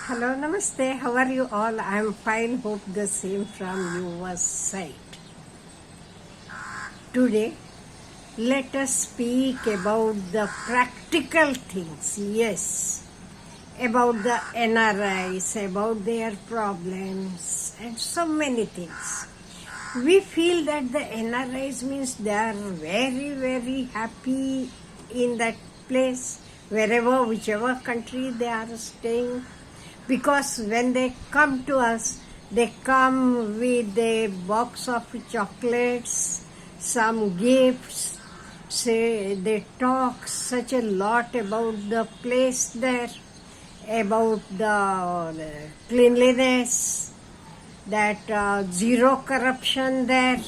Hello, namaste. How are you all? I am fine. Hope the same from your side. Today, let us speak about the practical things. Yes, about the NRIs, about their problems, and so many things. We feel that the NRIs means they are very, very happy in that place, wherever, whichever country they are staying. Because when they come to us, they come with a box of chocolates, some gifts, say they talk such a lot about the place there, about the cleanliness, that zero corruption there.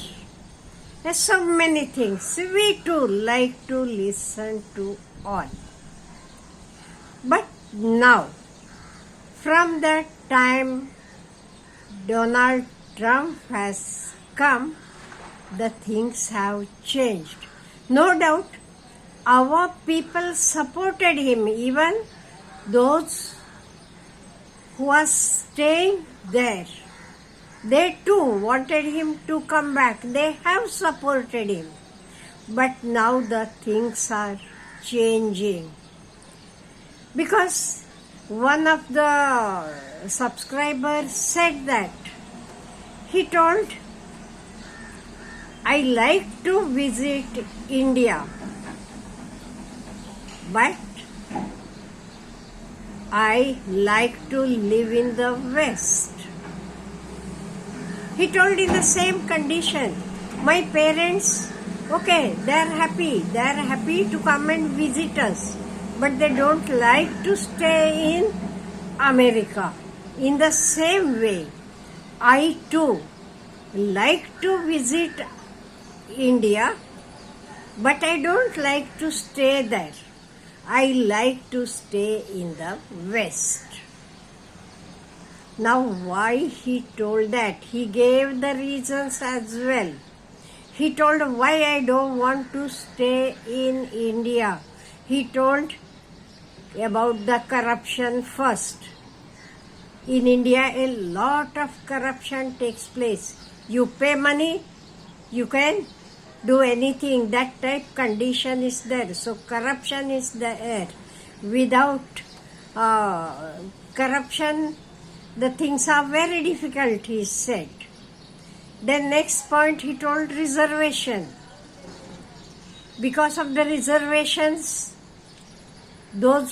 There's so many things. We too like to listen to all. But now, from that time Donald Trump has come, the things have changed. No doubt, our people supported him, even those who are staying there. They too wanted him to come back. They have supported him. But now the things are changing. Because one of the subscribers said that he told, I like to visit India, but I like to live in the West. He told in the same condition, my parents, okay, they are happy to come and visit us, but they don't like to stay in America. In the same way, I too like to visit India, but I don't like to stay there. I like to stay in the West. Now, why he told that? He gave the reasons as well. He told why I don't want to stay in India. He told about the corruption first. In India, a lot of corruption takes place. You pay money, you can do anything. That type condition is there. So corruption is there. Without corruption, the things are very difficult, he said. Then next point he told reservation. Because of the reservations, though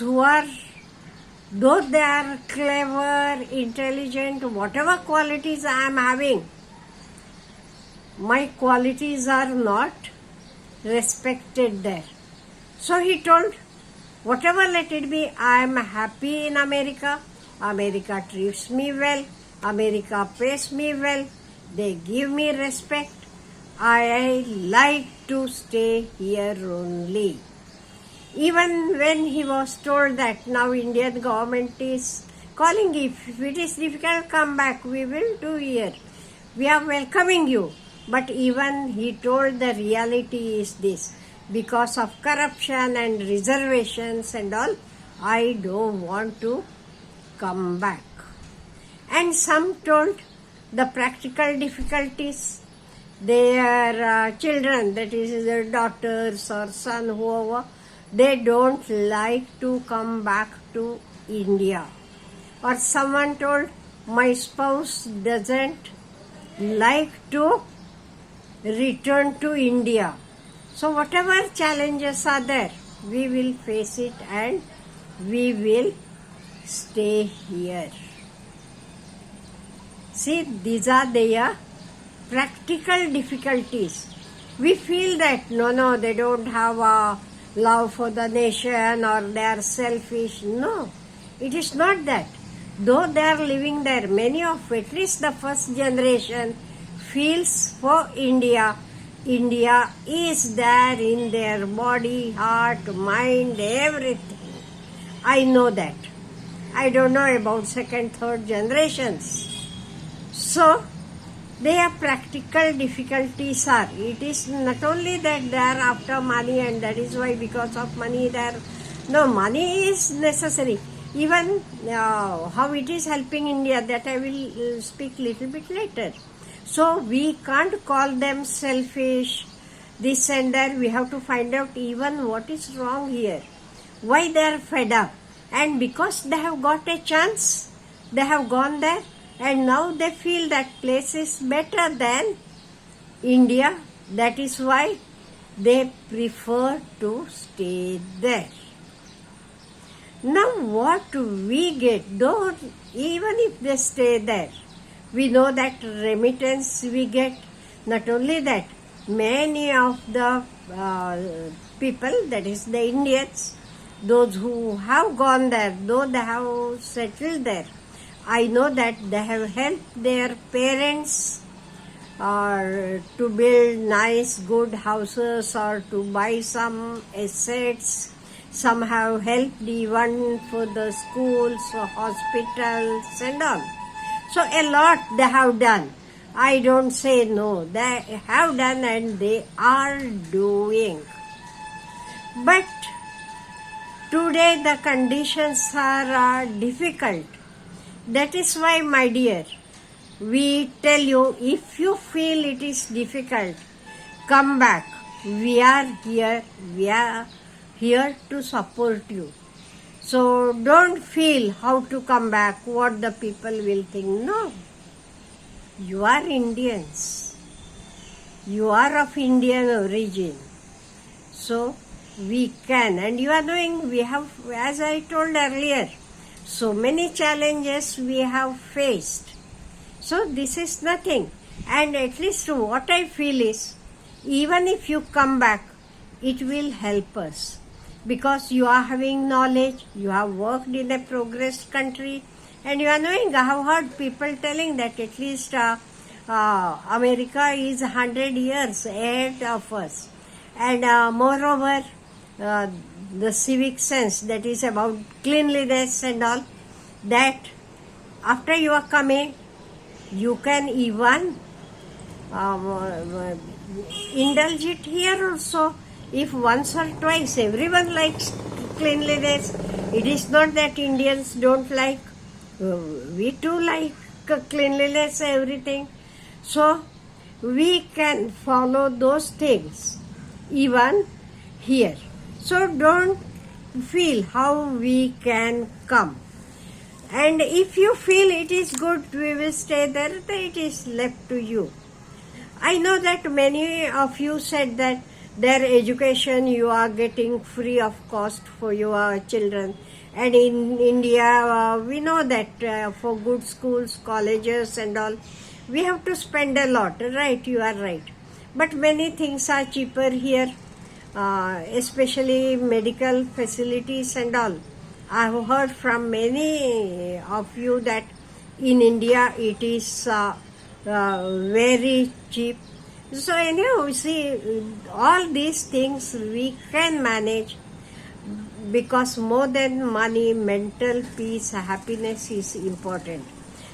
they are clever, intelligent, whatever qualities I am having, my qualities are not respected there. So he told, whatever let it be, I am happy in America. America treats me well. America pays me well. They give me respect. I like to stay here only. Even when he was told that now Indian government is calling, if it is difficult, come back, we will do here. We are welcoming you. But even he told the reality is this. Because of corruption and reservations and all, I don't want to come back. And some told the practical difficulties. Their children, that is their daughters or son, whoever, they don't like to come back to India. Or someone told, my spouse doesn't like to return to India. So whatever challenges are there, we will face it and we will stay here. See, these are their practical difficulties. We feel that no, they don't have a love for the nation or they are selfish. No, it is not that. Though they are living there, many of at least the first generation feels for India. India is there in their body, heart, mind, everything. I know that. I don't know about second, third generations. So, their practical difficulties are, it is not only that they are after money and that is why because of money they are, no, money is necessary. Even how it is helping India, that I will speak little bit later. So we can't call them selfish, this and that. We have to find out even what is wrong here, why they are fed up. And because they have got a chance, they have gone there, and now they feel that place is better than India. That is why they prefer to stay there. Now what we get, though even if they stay there, we know that remittance we get. Not only that, many of the people, that is the Indians, those who have gone there, though they have settled there, I know that they have helped their parents to build nice good houses or to buy some assets. Some have helped even for the schools, hospitals and all. So a lot they have done. I don't say no. They have done and they are doing. But today the conditions are difficult. That is why, my dear, we tell you, if you feel it is difficult, come back. We are here. We are here to support you. So don't feel how to come back, what the people will think. No. You are Indians. You are of Indian origin. So we can. And you are knowing, we have, as I told earlier, so many challenges we have faced. So this is nothing. And at least what I feel is, even if you come back, it will help us. Because you are having knowledge, you have worked in a progressed country, and you are knowing, I have heard people telling that at least America is 100 years ahead of us. And moreover, the civic sense, that is about cleanliness and all, that after you are coming, you can even indulge it here also. If once or twice, everyone likes cleanliness. It is not that Indians don't like. We too like cleanliness, everything. So we can follow those things even here. So don't feel how we can come. And if you feel it is good, we will stay there, then it is left to you. I know that many of you said that their education you are getting free of cost for your children. And in India, we know that for good schools, colleges and all, we have to spend a lot, right? You are right. But many things are cheaper here, especially medical facilities and all. I have heard from many of you that in India it is very cheap. So anyhow, you see, all these things we can manage, because more than money, mental peace, happiness is important.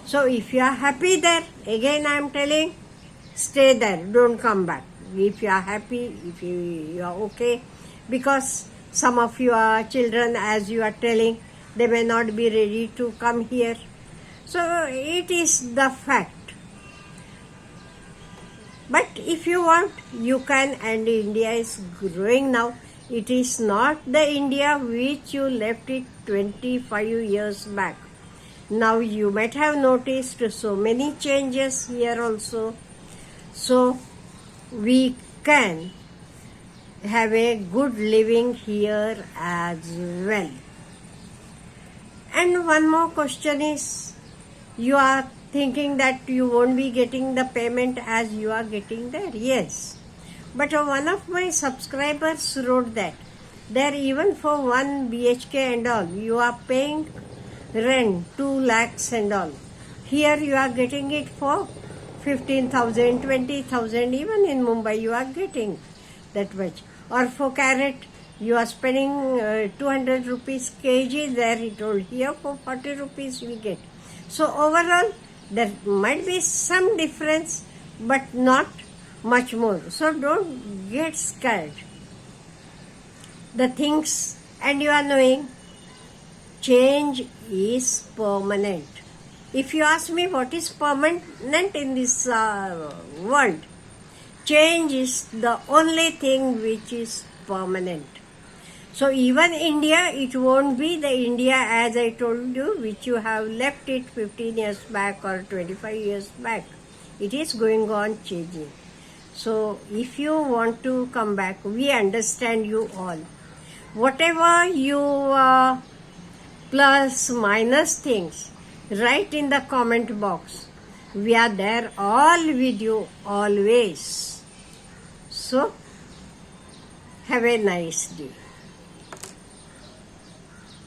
So if you are happy there, again I am telling, stay there, don't come back. If you are happy, if you are okay, because some of your children, as you are telling, they may not be ready to come here. So it is the fact. But if you want, you can, and India is growing now. It is not the India which you left it 25 years back. Now you might have noticed so many changes here also. So we can have a good living here as well. And one more question is, you are thinking that you won't be getting the payment as you are getting there. Yes. But one of my subscribers wrote that there, even for 1 BHK and all, you are paying rent 2 lakhs and all. Here you are getting it for 15,000, 20,000, even in Mumbai you are getting that much. Or for carrot, you are spending 200 rupees kg, there he told. Here for 40 rupees we get. So overall, there might be some difference, but not much more. So don't get scared. The things, and you are knowing, change is permanent. If you ask me what is permanent in this world, change is the only thing which is permanent. So even India, it won't be the India as I told you, which you have left it 15 years back or 25 years back. It is going on changing. So if you want to come back, we understand you all. Whatever you plus minus things, write in the comment box. We are there all with you always. So have a nice day.